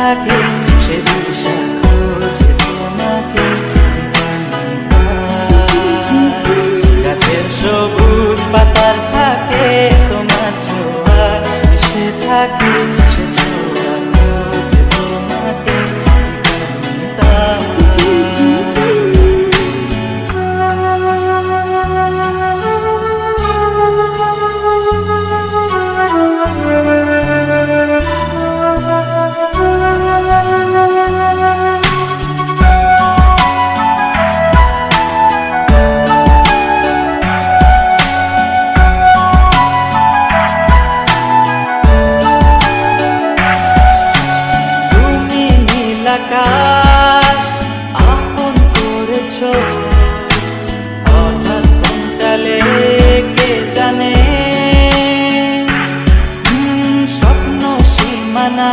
থাকে সে দিশা খোঁজে তোমাকে। গাছের সবুজ পাতার থাকে তোমার ছোঁয়া মিশে থাকে সে ছোঁয়া খোঁজে তোমাকে। আকাশ আপন করেছো হঠাৎ কোন কালে কে জানে, স্বপ্ন সীমানা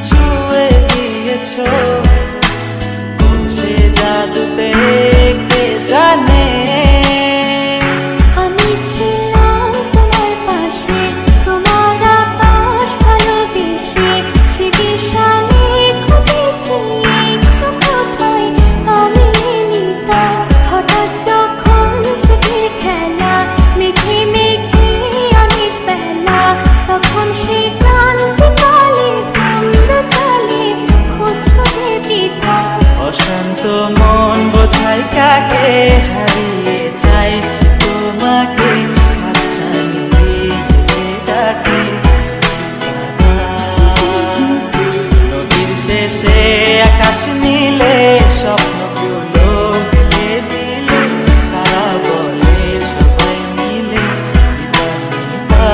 ছুঁয়ে দিয়েছো কোন সে জাদুতে কে জানে। অশান্ত মন বোঝাই কাকে হারিয়ে চাইছি তোমাকে হাতছানি দিয়ে ডাকে। নদীর শেষে আকাশ নীলে স্বপ্নগুলো মিলে দিলে তারা বলে সবাই মিলে দিবানিতা।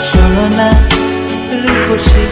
শোনো না রূপসী